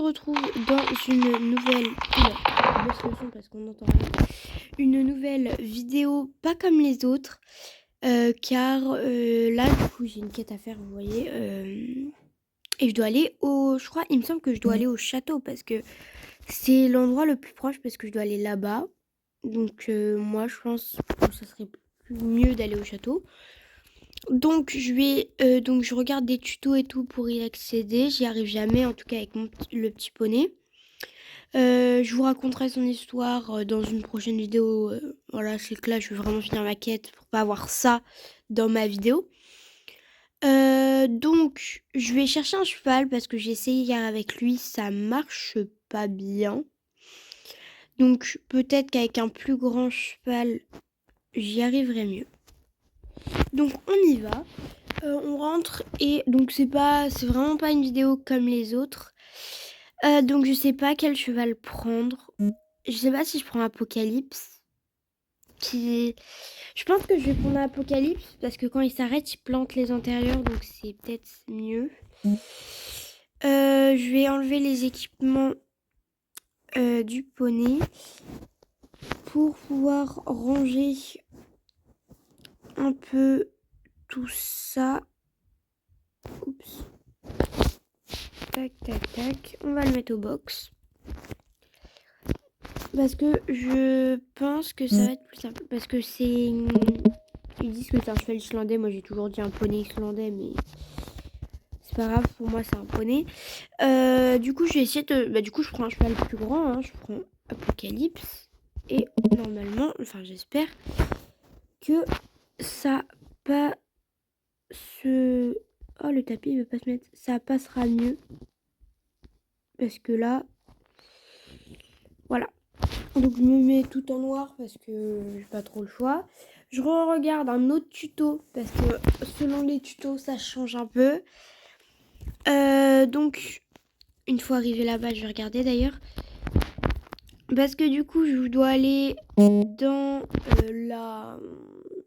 retrouve dans une nouvelle... Oula, baisse le son parce qu'on entend rien. Une nouvelle vidéo pas comme les autres. Car là, du coup, j'ai une quête à faire, vous voyez. Et je dois aller au... Je crois, il me semble que je dois aller au château parce que c'est l'endroit le plus proche parce que je dois aller là-bas. Donc moi, je pense que ça serait mieux d'aller au château. Donc je regarde des tutos et tout pour y accéder. J'y arrive jamais, en tout cas avec le petit poney. Je vous raconterai son histoire dans une prochaine vidéo. Voilà, c'est que là, je vais vraiment finir ma quête pour pas avoir ça dans ma vidéo. Donc, je vais chercher un cheval parce que j'ai essayé hier avec lui, ça marche pas bien. Donc, peut-être qu'avec un plus grand cheval, j'y arriverai mieux. Donc, on y va. On rentre et donc c'est vraiment pas une vidéo comme les autres. Donc, je sais pas quel cheval prendre. Je sais pas si je prends Apocalypse. Je pense que je vais prendre Apocalypse parce que quand il s'arrête, il plante les antérieurs, donc c'est peut-être mieux. Je vais enlever les équipements du poney pour pouvoir ranger un peu tout ça. Oups. Tac, tac, tac. On va le mettre au box. Parce que je pense que ça va être plus simple. Parce que c'est... Ils disent que c'est un cheval islandais. Moi, j'ai toujours dit un poney islandais, mais... C'est pas grave, pour moi, c'est un poney. Du coup, je vais essayer de... Bah, du coup, je prends un cheval plus grand. Hein. Je prends Apocalypse. Et normalement, enfin, j'espère que ça passe... Oh, le tapis, il veut pas se mettre. Ça passera mieux. Parce que là... Voilà. Donc je me mets tout en noir parce que j'ai pas trop le choix. Je regarde un autre tuto parce que selon les tutos ça change un peu. Donc une fois arrivé là-bas, je vais regarder d'ailleurs. Parce que du coup je dois aller dans la...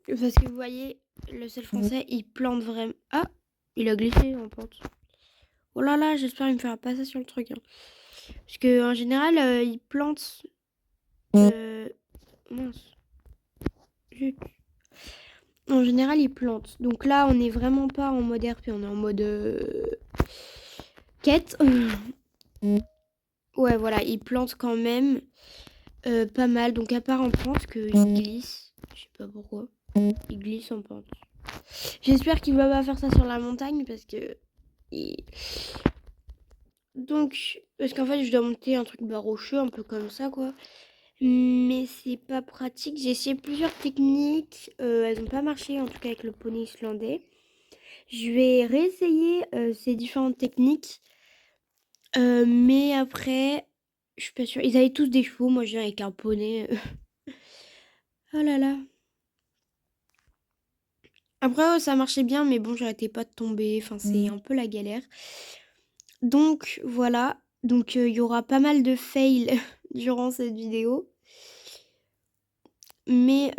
Parce que vous voyez, le seul français il plante vraiment... Ah, il a glissé en pente. Oh là là, j'espère qu'il me fera pas ça sur le truc. Hein. Parce que en général il plante... Mince. En général, il plante. Donc là, on n'est vraiment pas en mode RP, on est en mode quête. Ouais, voilà, il plante quand même pas mal. Donc à part en pente, qu'il glisse. Je sais pas pourquoi. Il glisse en pente. J'espère qu'il va pas faire ça sur la montagne parce que... Donc, parce qu'en fait, je dois monter un truc rocheux, un peu comme ça, quoi. Mais c'est pas pratique. J'ai essayé plusieurs techniques. Elles n'ont pas marché, en tout cas avec le poney islandais. Je vais réessayer ces différentes techniques. Mais après, je suis pas sûre. Ils avaient tous des chevaux. Moi, je viens avec un poney. Oh là là. Après, ça marchait bien, mais bon, j'arrêtais pas de tomber. Enfin, c'est un peu la galère. Donc, voilà. Donc, il y aura pas mal de fails durant cette vidéo. Mais,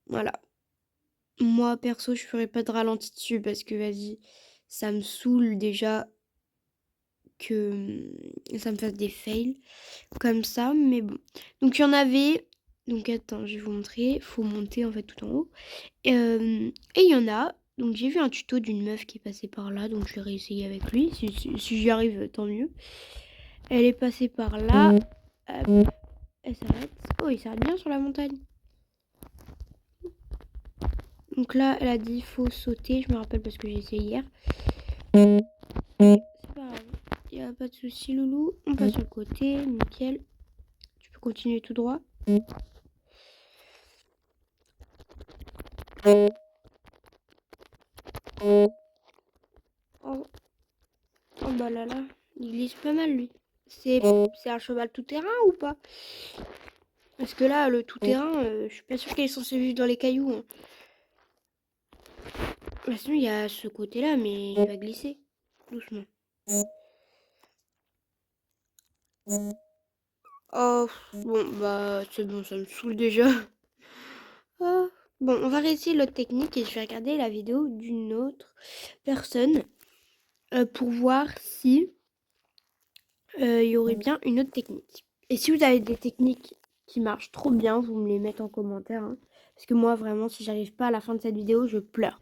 voilà. Moi, perso, je ferai pas de ralenti dessus parce que, vas-y, ça me saoule déjà que ça me fasse des fails comme ça. Mais bon. Donc, il y en avait... Donc, attends, je vais vous montrer. Faut monter, en fait, tout en haut. Et il y en a. Donc, j'ai vu un tuto d'une meuf qui est passée par là. Donc, je vais réessayer avec lui. Si j'y arrive, tant mieux. Elle est passée par là. Hop. Elle s'arrête. Oh, il s'arrête bien sur la montagne. Donc là, elle a dit il faut sauter. Je me rappelle parce que j'ai essayé hier. C'est pas grave. Il n'y a pas de souci, loulou. On passe sur le côté. Nickel. Tu peux continuer tout droit. Oh, oh bah là là. Il glisse pas mal, lui. C'est un cheval tout-terrain ou pas? Parce que là, le tout-terrain, je suis pas sûre qu'elle est censée vivre dans les cailloux. Hein. Bah, sinon, il y a ce côté-là, mais il va glisser. Doucement. Oh, bon, bah, c'est bon, ça me saoule déjà. Oh. Bon, on va réessayer l'autre technique et je vais regarder la vidéo d'une autre personne pour voir si améliorer bien une autre technique. Et si vous avez des techniques qui marchent trop bien, vous me les mettez en commentaire. Hein. Parce que moi, vraiment, si j'arrive pas à la fin de cette vidéo, je pleure.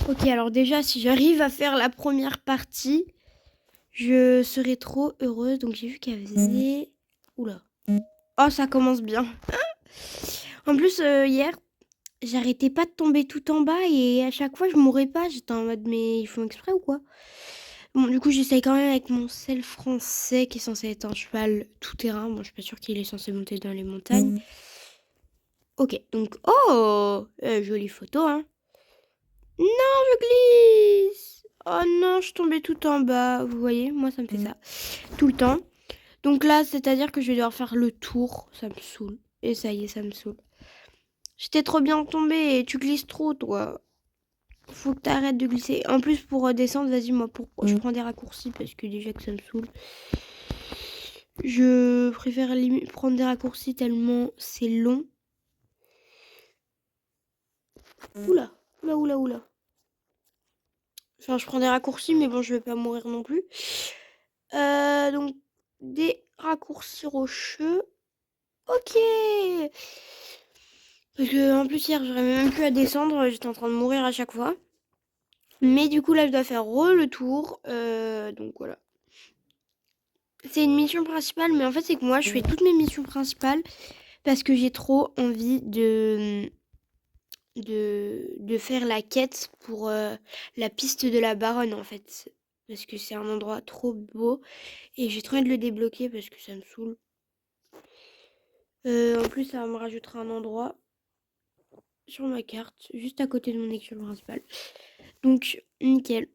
Ok, alors déjà, si j'arrive à faire la première partie, je serai trop heureuse. Donc j'ai vu qu'elle faisait... Oula. Oh, ça commence bien. En plus, hier, j'arrêtais pas de tomber tout en bas et à chaque fois, je mourais pas. J'étais en mode, mais ils font exprès ou quoi? Bon, du coup, j'essaye quand même avec mon sel français qui est censé être un cheval tout-terrain. Bon, je suis pas sûre qu'il est censé monter dans les montagnes. Ok, donc... Oh jolie photo, hein. Non, je glisse. Oh non, je suis tombée tout en bas. Vous voyez, moi, ça me fait ça tout le temps. Donc là, c'est-à-dire que je vais devoir faire le tour. Ça me saoule. Et ça y est, ça me saoule. J'étais trop bien tombée et tu glisses trop, toi. Faut que t'arrêtes de glisser. En plus, pour descendre, vas-y, moi, je prends des raccourcis parce que déjà que ça me saoule. Je préfère prendre des raccourcis tellement c'est long. Oula, oula, oula, oula. Enfin, je prends des raccourcis, mais bon, je vais pas mourir non plus. Donc, des raccourcis rocheux. Ok. Parce que en plus, hier, j'aurais même plus à descendre. J'étais en train de mourir à chaque fois. Mais du coup, là, je dois faire le tour. Donc, voilà. C'est une mission principale, mais en fait, c'est que moi, je fais toutes mes missions principales parce que j'ai trop envie de faire la quête pour la piste de la Baronne, en fait. Parce que c'est un endroit trop beau. Et j'ai trop envie de le débloquer parce que ça me saoule. En plus, ça me rajoutera un endroit sur ma carte, juste à côté de mon écriture principale. Donc, nickel.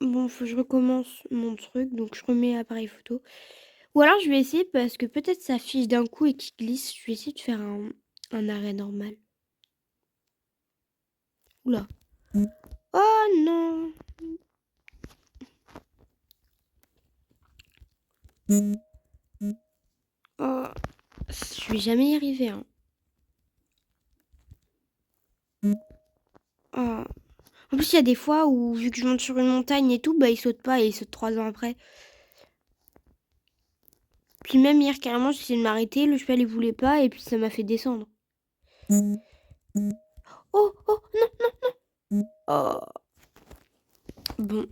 Bon, faut que je recommence mon truc. Donc, je remets l'appareil photo. Ou alors, je vais essayer parce que peut-être ça fiche d'un coup et qu'il glisse. Je vais essayer de faire un arrêt normal. Oula. Oh non. Oh, je vais jamais y arriver. Hein. Oh. En plus, il y a des fois où, vu que je monte sur une montagne et tout, bah, il saute pas et il saute 3 ans après. Puis même hier, carrément, j'ai essayé de m'arrêter, le cheval, il voulait pas et puis ça m'a fait descendre. Oh, oh, non, non, non. Oh. Bon.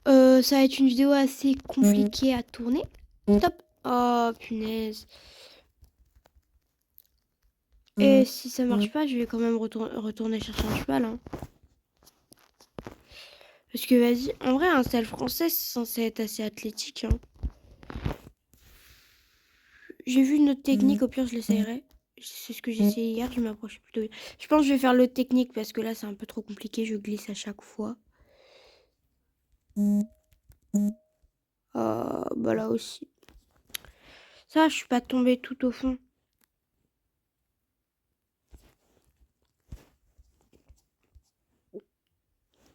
Ça va être une vidéo assez compliquée à tourner. Top. Oh, punaise. Et si ça marche pas, je vais quand même retourner chercher un cheval. Hein. Parce que vas-y, en vrai, un style français, c'est censé être assez athlétique. Hein. J'ai vu une autre technique, au pire, je l'essayerai. C'est ce que j'ai essayé hier, je m'approche plutôt. Je pense que je vais faire l'autre technique parce que là, c'est un peu trop compliqué, je glisse à chaque fois. Bah là aussi. Ça, je suis pas tombée tout au fond.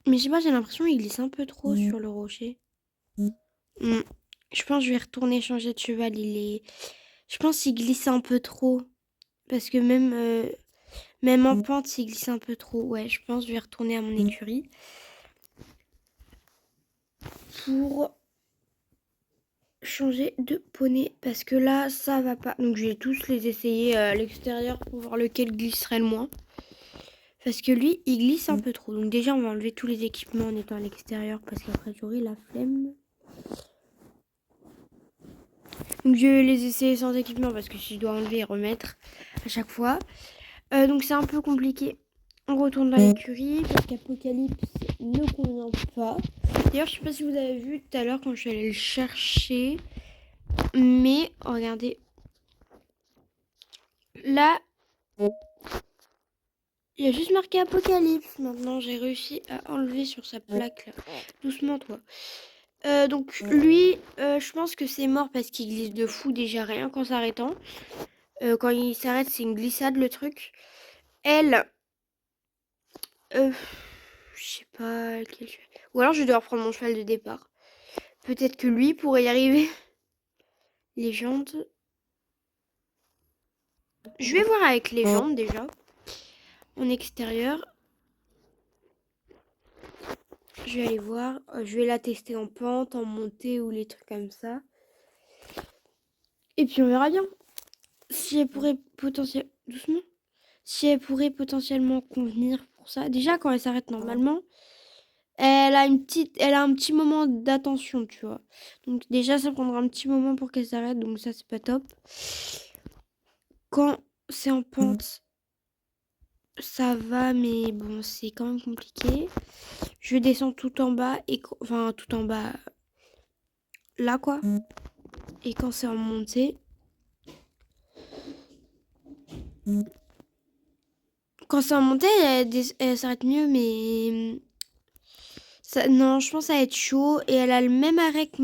Mais je sais pas, j'ai l'impression qu'il glisse un peu trop sur le rocher. Je pense que je vais retourner changer de cheval. Je pense qu'il glisse un peu trop. Parce que même en pente, il glisse un peu trop. Ouais, je pense que je vais retourner à mon écurie. Pour changer de poney. Parce que là, ça va pas. Donc, je vais tous les essayer à l'extérieur pour voir lequel glisserait le moins. Parce que lui, il glisse un peu trop. Donc déjà, on va enlever tous les équipements en étant à l'extérieur. Parce qu'après, j'aurai la flemme. Donc je vais les essayer sans équipement. Parce que si je dois enlever et remettre à chaque fois. Donc c'est un peu compliqué. On retourne dans l'écurie. Parce qu'Apocalypse ne convient pas. D'ailleurs, je sais pas si vous avez vu tout à l'heure quand je suis allée le chercher. Mais, regardez. Là... Il y a juste marqué Apocalypse. Maintenant, j'ai réussi à enlever sur sa plaque. Là. Doucement, toi. Donc, lui, je pense que c'est mort parce qu'il glisse de fou déjà rien qu'en s'arrêtant. Quand il s'arrête, c'est une glissade, le truc. Elle, je sais pas quel cheval. Ou alors, je dois reprendre mon cheval de départ. Peut-être que lui pourrait y arriver. Légende. Je vais voir avec Légende déjà. En extérieur. Je vais aller voir. Je vais la tester en pente, en montée ou les trucs comme ça. Et puis on verra bien. Si elle pourrait doucement. Si elle pourrait potentiellement convenir pour ça. Déjà, quand elle s'arrête normalement, elle a un petit moment d'attention, tu vois. Donc déjà, ça prendra un petit moment pour qu'elle s'arrête, donc ça, c'est pas top. Quand c'est en pente, ça va, mais bon, c'est quand même compliqué. Je descends tout en bas, enfin, tout en bas, là, quoi. Et quand c'est en montée... Quand c'est en montée, elle s'arrête mieux, mais... non, je pense que ça va être chaud. Et elle a le même arrêt que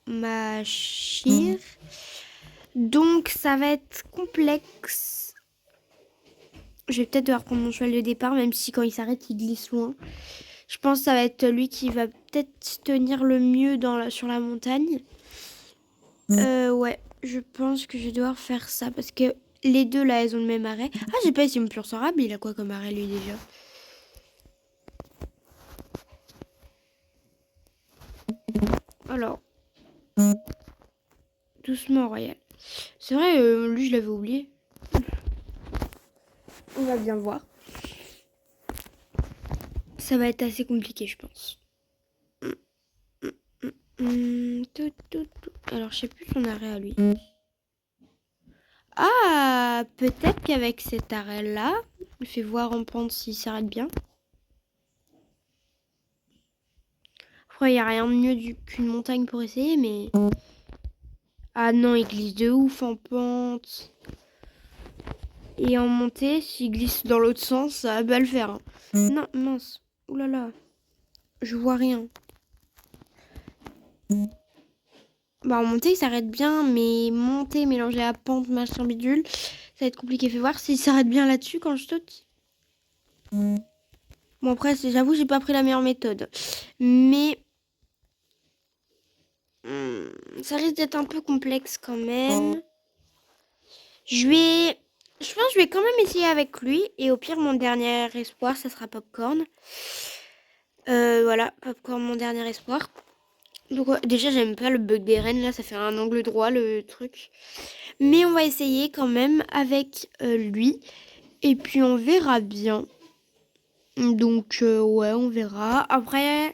ma chire. Donc, ça va être complexe. Je vais peut-être devoir prendre mon cheval de départ, même si quand il s'arrête, il glisse loin. Je pense que ça va être lui qui va peut-être tenir le mieux sur la montagne. Ouais, je pense que je vais devoir faire ça parce que les deux là, elles ont le même arrêt. Ah, j'ai pas essayé mon pur sang il a quoi comme arrêt lui déjà? Alors, doucement Royal. C'est vrai, lui je l'avais oublié. On va bien voir. Ça va être assez compliqué, je pense. Alors, je sais plus son arrêt à lui. Ah, peut-être qu'avec cet arrêt-là, il fait voir en pente s'il s'arrête bien. Après, il n'y a rien de mieux qu'une montagne pour essayer, mais... Ah non, il glisse de ouf en pente. Et en montée, s'il glisse dans l'autre sens, ça va le faire. Hein. Non, mince. Ouh là là. Je vois rien. Bah, en montée, il s'arrête bien, mais monter, mélanger la pente, machin bidule, ça va être compliqué. Fais voir s'il s'arrête bien là-dessus quand je saute. Bon, après, j'avoue, j'ai pas pris la meilleure méthode. Mais... ça risque d'être un peu complexe quand même. Je pense que je vais quand même essayer avec lui. Et au pire, mon dernier espoir, ça sera Popcorn. Voilà, Popcorn, mon dernier espoir. Donc déjà, j'aime pas le bug des rennes. Là, ça fait un angle droit, le truc. Mais on va essayer quand même avec lui. Et puis, on verra bien. Donc, ouais, on verra. Après...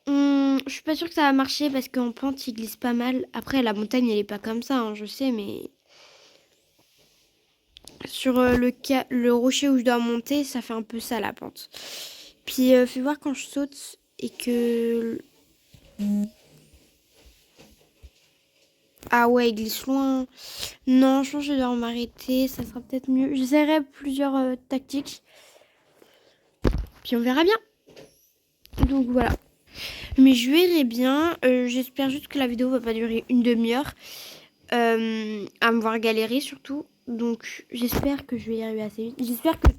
je suis pas sûre que ça va marcher parce qu'en pente, il glisse pas mal. Après, la montagne, elle est pas comme ça, hein, je sais, mais... Sur le rocher où je dois monter, ça fait un peu ça, la pente. Puis, fais voir quand je saute et que... Ah ouais, il glisse loin. Non, je pense que je dois m'arrêter, ça sera peut-être mieux. J'essaierai plusieurs tactiques. Puis on verra bien. Donc voilà. Mais je verrai bien. J'espère juste que la vidéo va pas durer une demi-heure. À me voir galérer surtout. Donc j'espère que je vais y arriver assez vite. J'espère que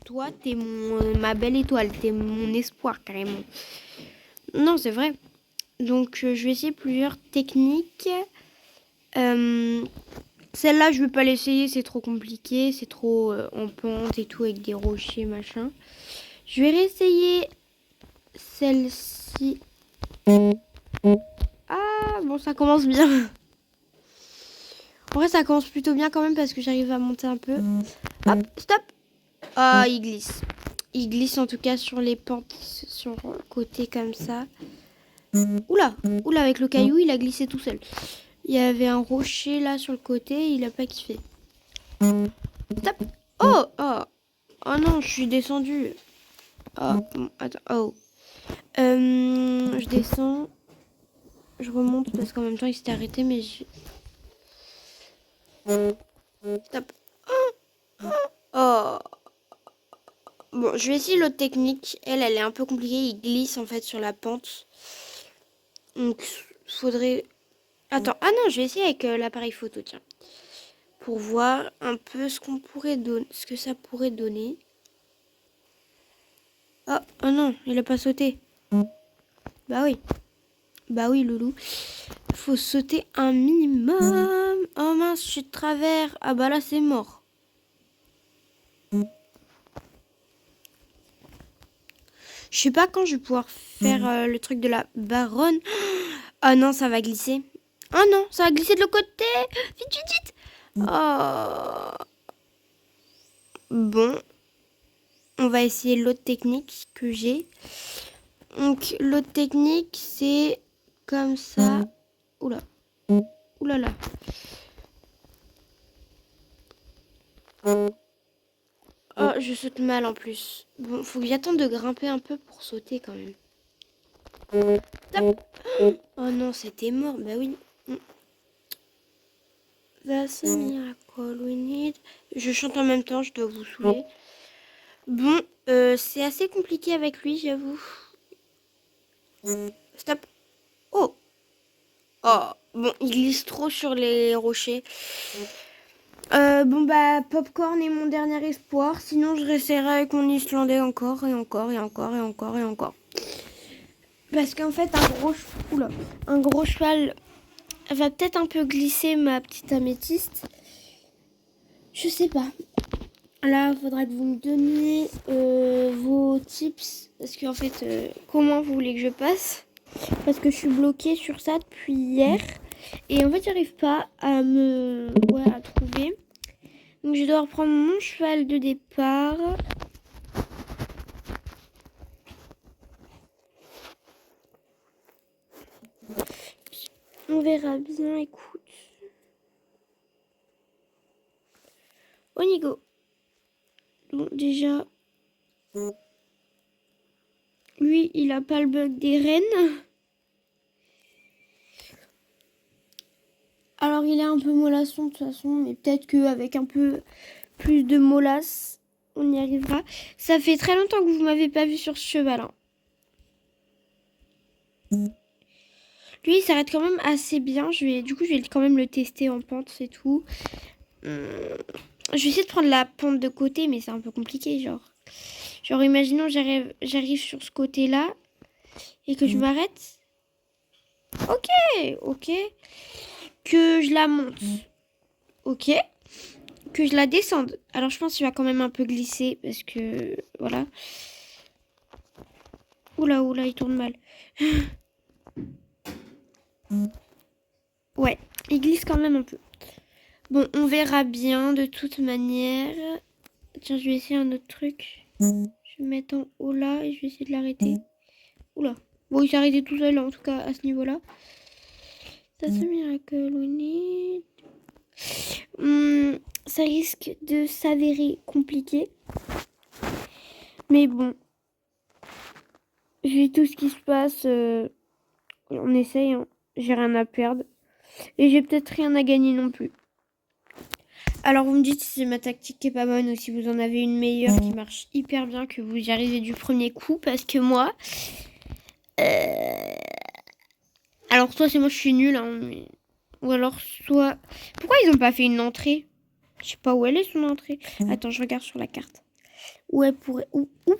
toi, t'es ma belle étoile. T'es mon espoir carrément. Non, c'est vrai. Donc je vais essayer plusieurs techniques. Celle-là, je vais pas l'essayer. C'est trop compliqué. C'est trop en pente et tout avec des rochers, machin. Je vais réessayer celle-ci. Ah, bon, ça commence bien. En vrai, ça commence plutôt bien quand même parce que j'arrive à monter un peu. Hop, stop. Ah, il glisse. Il glisse en tout cas sur les pentes, sur le côté comme ça. Oula, oula, avec le caillou, il a glissé tout seul. Il y avait un rocher là sur le côté, il a pas kiffé. Stop. Oh, oh. Oh non, je suis descendue. Oh, attends, oh. Je descends. Je remonte parce qu'en même temps, il s'était arrêté, mais stop. Oh. Bon, je vais essayer l'autre technique. Elle est un peu compliquée. Il glisse en fait sur la pente. Donc, faudrait... Attends, ah non, je vais essayer avec l'appareil photo, tiens. Pour voir un peu ce que ça pourrait donner. Oh, oh non, il a pas sauté. Bah oui. Bah oui, loulou. Faut sauter un minimum. Oh mince, je suis de travers. Ah bah là, c'est mort. Je sais pas quand je vais pouvoir faire le truc de la baronne. Ah non, ça va glisser. Oh non, ça a glissé de l'autre côté. Vite, vite, vite. Oh. Bon, on va essayer l'autre technique que j'ai. Donc, l'autre technique, c'est comme ça. Oula. Oula là. Oh, je saute mal en plus. Bon, faut que j'attende de grimper un peu pour sauter quand même. Top. Oh non, c'était mort. Bah oui. That's a miracle we need. Je chante en même temps, je dois vous saouler. Bon, c'est assez compliqué avec lui, j'avoue. Stop. Oh. Oh. Bon, il glisse trop sur les rochers. Bon bah, Popcorn est mon dernier espoir. Sinon, je resterai avec mon Islandais encore et encore et encore et encore et encore. Parce qu'en fait, un gros cheval va peut-être un peu glisser ma petite améthyste. Je sais pas. Là, il faudra que vous me donniez vos tips. Parce qu'en fait, comment vous voulez que je passe? Parce que je suis bloquée sur ça depuis hier. Et en fait, j'arrive pas à à trouver. Donc, je dois reprendre mon cheval de départ. On verra bien, écoute. On y go. Bon, déjà, lui, il a pas le bug des rennes. Alors, il est un peu mollasson de toute façon, mais peut-être qu'avec un peu plus de mollasse, on y arrivera. Ça fait très longtemps que vous m'avez pas vu sur ce cheval. Hein. Lui, il s'arrête quand même assez bien. Du coup, je vais quand même le tester en pente, c'est tout. Je vais essayer de prendre la pente de côté, mais c'est un peu compliqué, genre. Genre, imaginons, j'arrive sur ce côté-là et que je m'arrête. Ok. Que je la monte. Ok. Que je la descende. Alors, je pense qu'il va quand même un peu glisser parce que, voilà. Oula, il tourne mal. Ouais, il glisse quand même un peu. Bon, on verra bien de toute manière. Tiens, je vais essayer un autre truc. Je vais mettre en haut là et je vais essayer de l'arrêter. Oula. Bon, il s'est arrêté tout seul, en tout cas, à ce niveau-là. That's a miracle we need. Ça risque de s'avérer compliqué. Mais bon. Vu tout ce qui se passe, on essaye. Hein. J'ai rien à perdre. Et j'ai peut-être rien à gagner non plus. Alors vous me dites si ma tactique est pas bonne ou si vous en avez une meilleure qui marche hyper bien, que vous y arrivez du premier coup. Parce que moi... Alors soit c'est moi je suis nulle, hein, mais... ou alors soit... Pourquoi ils ont pas fait une entrée? Je sais pas où elle est son entrée. Attends, je regarde sur la carte. Où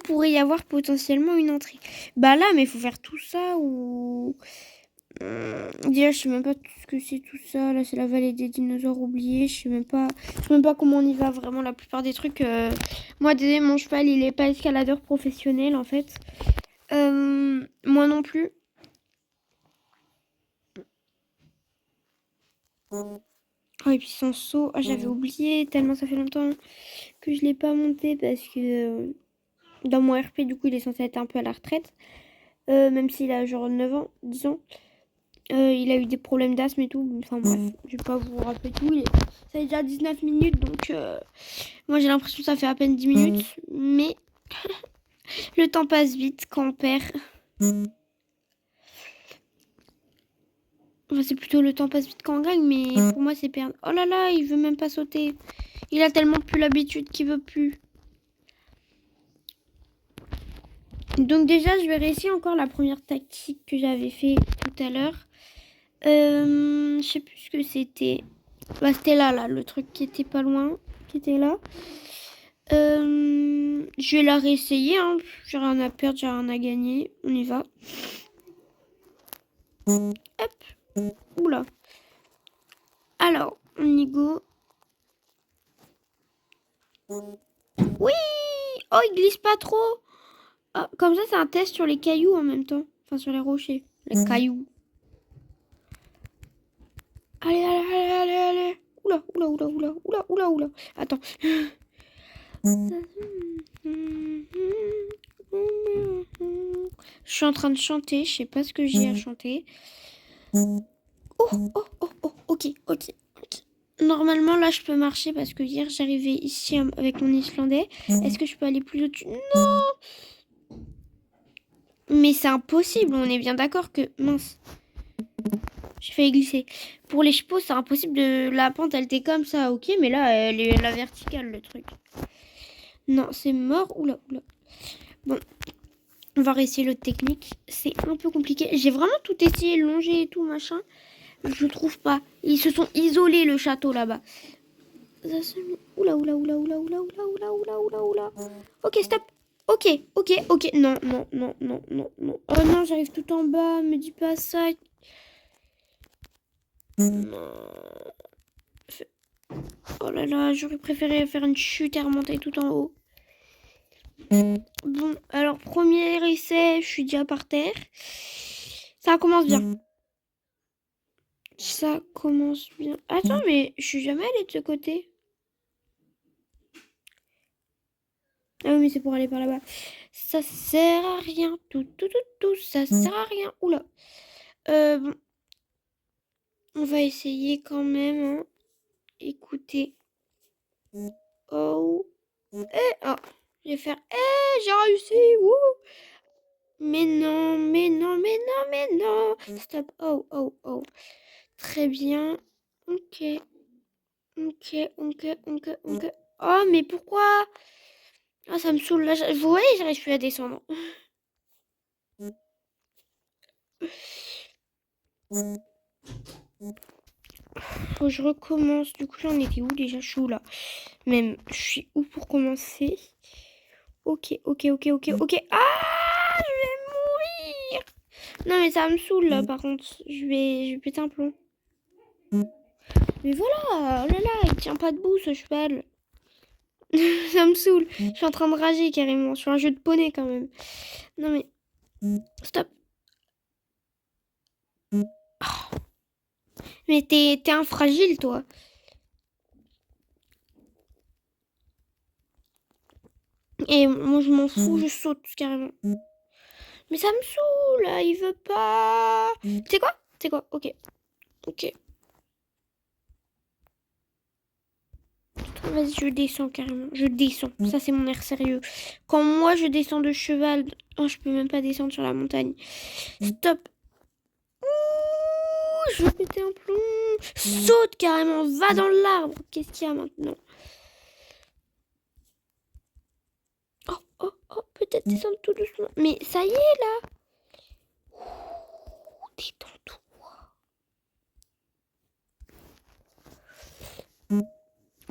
pourrait y avoir potentiellement une entrée? Bah là, mais il faut faire tout ça ou... Déjà, je sais même pas ce que c'est tout ça. Là, c'est la vallée des dinosaures oubliés. Je sais même pas comment on y va. Vraiment, la plupart des trucs. Moi, désolé, mon cheval, il est pas escaladeur professionnel en fait. Moi non plus. Oh, et puis son saut. Ah, j'avais oublié tellement ça fait longtemps que je l'ai pas monté parce que dans mon RP, du coup, il est censé être un peu à la retraite. Même s'il a genre 9 ans, 10 ans. Il a eu des problèmes d'asthme et tout. Enfin bref, je vais pas vous rappeler tout. Ça fait déjà 19 minutes, donc moi j'ai l'impression que ça fait à peine 10 minutes. Mais le temps passe vite quand on perd. Enfin, c'est plutôt le temps passe vite quand on gagne, mais pour moi c'est perdre. Oh là là, il veut même pas sauter. Il a tellement plus l'habitude qu'il veut plus. Donc déjà, je vais réussir encore la première tactique que j'avais fait tout à l'heure. Je sais plus ce que c'était. Bah, c'était là, le truc qui était pas loin, qui était là. Je vais la réessayer, hein. J'ai rien à perdre, j'ai rien à gagner. On y va. Hop. Oula. Alors, on y go. Oui. Oh, il glisse pas trop. Ah, comme ça, c'est un test sur les cailloux en même temps. Enfin, sur les rochers. Les cailloux. Oula, oula, oula, oula, oula, oula, oula. Attends. Je suis en train de chanter, je sais pas ce que j'ai à chanter. Oh, oh, oh, oh, ok, ok. Normalement, là, je peux marcher parce que hier, j'arrivais ici avec mon islandais. Est-ce que je peux aller plus au-dessus? Non! Mais c'est impossible, on est bien d'accord que... Mince. J'ai failli glisser. Pour les chevaux, c'est impossible de... La pente, elle était comme ça, ok, mais là, elle est la verticale, le truc. Non, c'est mort. Oula, oula. Bon, on va réessayer l'autre technique. C'est un peu compliqué. J'ai vraiment tout essayé, longer et tout, machin. Je trouve pas. Ils se sont isolés, le château, là-bas. Oula, oula, oula, oula, oula, oula, oula, oula, oula, oula. Ok, stop. Ok, ok, ok. Non, non, non, non, non, non. Oh non, j'arrive tout en bas. Me dis pas ça. Non. Oh là là, j'aurais préféré faire une chute et remonter tout en haut. Bon, alors premier essai, je suis déjà par terre. Ça commence bien. Ça commence bien. Attends, mais je suis jamais allée de ce côté. Ah oui, mais c'est pour aller par là-bas. Ça sert à rien. Tout, ça sert à rien. Oula. Bon. On va essayer quand même. Hein. Écoutez. Oh. Oh. Je vais faire. J'ai réussi. Wouh. Mais non, mais non, mais non, mais non. Stop. Oh, oh, oh. Très bien. Ok. Ok, ok, ok, ok. Oh, mais pourquoi? Ah, ça me saoule. Là, vous voyez, j'arrive plus à descendre. Faut que je recommence. Du coup, j'en étais où déjà? Je suis où là? Même, je suis où pour commencer? Ok, ok, ok, ok, ok. Ah, je vais mourir. Non, mais ça me saoule là, par contre. Je vais péter un plomb. Mais voilà, oh là là, il tient pas debout ce cheval. Ça me saoule. Je suis en train de rager carrément. Sur un jeu de poney quand même. Non mais. Stop. Oh. Mais t'es un fragile, toi. Et moi, je m'en fous, je saute carrément. Mais ça me saoule, là, il veut pas. C'est quoi? C'est quoi? Ok. Ok. Vas-y, je descends carrément. Je descends. Ça, c'est mon air sérieux. Quand moi, je descends de cheval... Oh, je peux même pas descendre sur la montagne. Stop. Ouh, je vais péter un plomb. Saute carrément. Va dans l'arbre. Qu'est-ce qu'il y a maintenant? Oh, oh, oh. Peut-être descendre tout doucement. Mais ça y est, là. Détends-toi.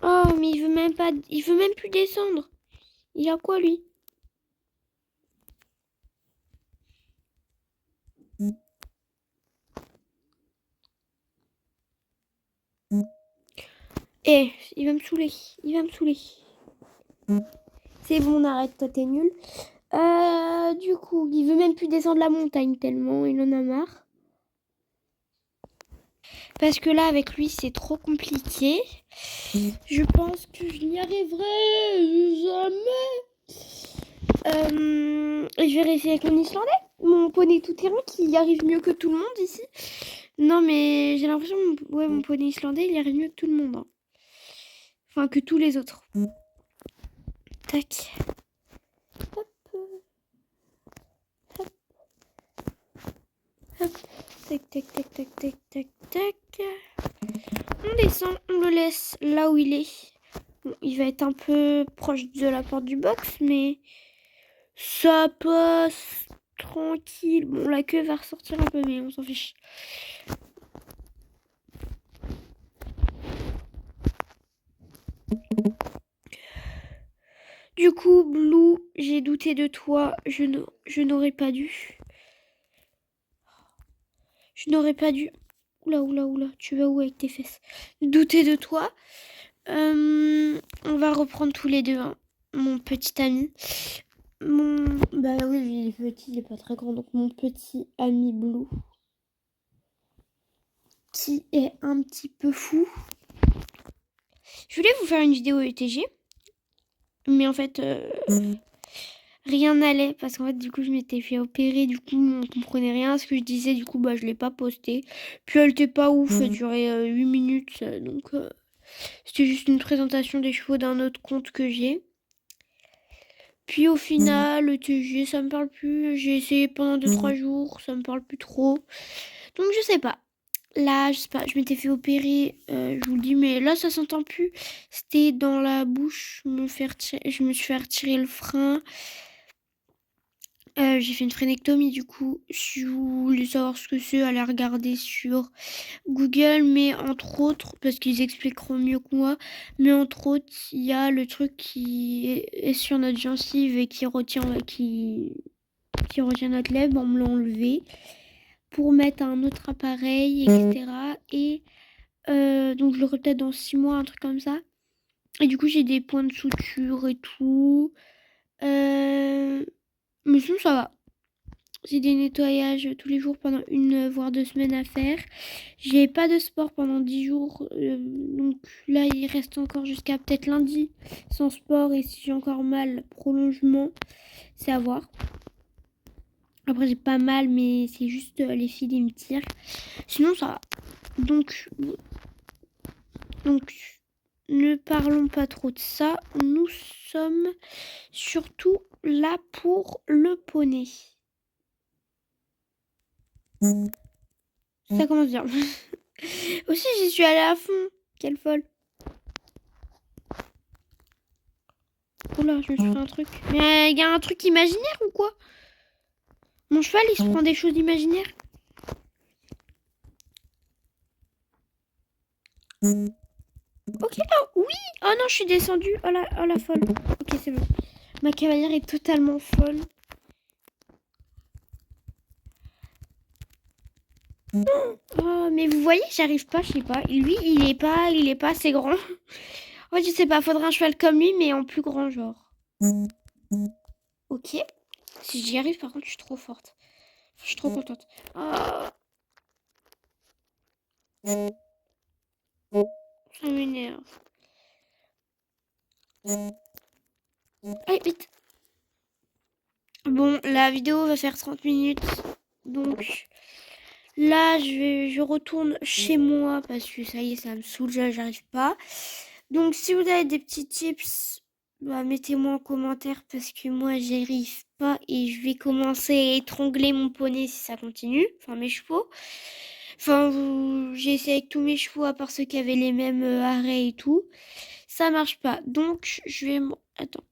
Oh, mais il veut même pas... Il veut même plus descendre. Il a quoi, lui? Eh, il va me saouler. Il va me saouler. C'est bon, arrête, toi, t'es nul. Du coup, il veut même plus descendre la montagne tellement il en a marre. Parce que là, avec lui, c'est trop compliqué. Je pense que je n'y arriverai jamais. Je vais réessayer avec mon Islandais, mon poney tout-terrain qui y arrive mieux que tout le monde ici. Non, mais j'ai l'impression que mon poney islandais, il y arrive mieux que tout le monde. Hein. Enfin, que tous les autres. Tac. Hop. Hop. Hop. Tac, tac, tac, tac, tac, tac, tac. On descend, on le laisse là où il est. Bon, il va être un peu proche de la porte du box, mais ça passe tranquille. Bon, la queue va ressortir un peu, mais on s'en fiche. Du coup, Blue, j'ai douté de toi. Je n'aurais pas dû. Je n'aurais pas dû. Oula, oula, oula. Tu vas où avec tes fesses? Douter de toi. On va reprendre tous les deux, hein. Mon petit ami. Bah oui, il est petit, il est pas très grand. Donc mon petit ami Blue. Qui est un petit peu fou. Je voulais vous faire une vidéo ETG, mais en fait, rien n'allait parce qu'en fait, du coup, je m'étais fait opérer, du coup, on comprenait rien à ce que je disais, du coup, bah, je l'ai pas posté. Puis elle était pas ouf, elle durait 8 minutes, donc c'était juste une présentation des chevaux d'un autre compte que j'ai. Puis au final, le TG, ça me parle plus. J'ai essayé pendant 2-3 jours, ça me parle plus trop. Donc je sais pas. Là, je sais pas, je m'étais fait opérer, je vous le dis, mais là, ça s'entend plus. C'était dans la bouche, je me suis fait retirer le frein. J'ai fait une frénectomie, du coup. Si vous voulez savoir ce que c'est, allez regarder sur Google, mais entre autres, parce qu'ils expliqueront mieux que moi, mais entre autres, il y a le truc qui est sur notre gencive et qui retient notre lèvre, on me l'a enlevé pour mettre un autre appareil, etc. Et donc je l'aurai peut-être dans 6 mois, un truc comme ça. Et du coup, j'ai des points de suture et tout. Mais sinon, ça va. J'ai des nettoyages tous les jours pendant 1 voire 2 semaines à faire. J'ai pas de sport pendant 10 jours. Donc là, il reste encore jusqu'à peut-être lundi sans sport. Et si j'ai encore mal, prolongement, c'est à voir. Après, j'ai pas mal, mais c'est juste les fils, ils me tirent. Sinon, ça va. Donc, ne parlons pas trop de ça. Nous sommes surtout là pour le poney. Ça commence bien. Aussi, j'y suis allée à fond. Quelle folle. Oula, je me suis fait un truc. Mais il y a un truc imaginaire ou quoi? Mon cheval, il se prend des choses imaginaires. Ok, oh oui. Oh non, je suis descendue. Oh la folle. Ok, c'est bon. Ma cavalière est totalement folle. Oh, mais vous voyez, j'arrive pas, je sais pas. Lui, il est pas assez grand. En fait, je sais pas, faudrait un cheval comme lui, mais en plus grand, genre. Ok. Si j'y arrive, par contre, je suis trop forte. Je suis trop contente. Oh, ça m'énerve. Allez, vite. Bon, la vidéo va faire 30 minutes. Donc, là, je retourne chez moi parce que ça y est, ça me saoule, j'arrive pas. Donc, si vous avez des petits tips, bah, mettez-moi en commentaire parce que moi, j'y arrive pas et je vais commencer à étrangler mon poney si ça continue. Enfin, mes chevaux. Enfin, j'ai essayé avec tous mes chevaux à part ceux qui avaient les mêmes arrêts et tout. Ça marche pas. Donc, je vais... Attends.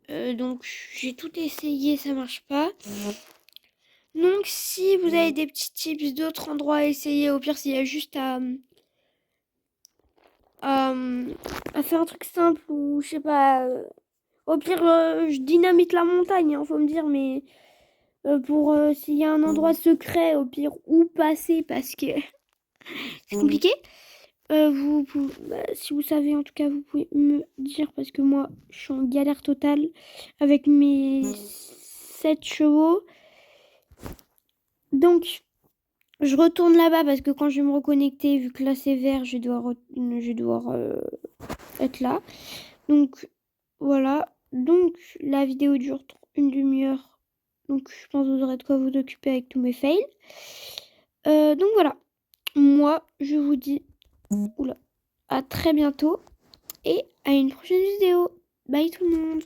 Donc, j'ai tout essayé, ça marche pas. Donc, si vous avez des petits tips d'autres endroits à essayer, au pire, s'il y a juste à faire un truc simple ou je sais pas. Au pire, je dynamite la montagne, hein, faut me dire, mais pour s'il y a un endroit secret, au pire, où passer parce que c'est compliqué. Si vous savez, en tout cas, vous pouvez me dire parce que moi, je suis en galère totale avec mes 7 chevaux. Donc, je retourne là-bas parce que quand je vais me reconnecter, vu que là c'est vert, je vais devoir être là. Donc, voilà. Donc, la vidéo dure une demi-heure. Donc, je pense que vous aurez de quoi vous occuper avec tous mes fails. Donc, voilà. Moi, je vous dis à très bientôt et à une prochaine vidéo. Bye tout le monde.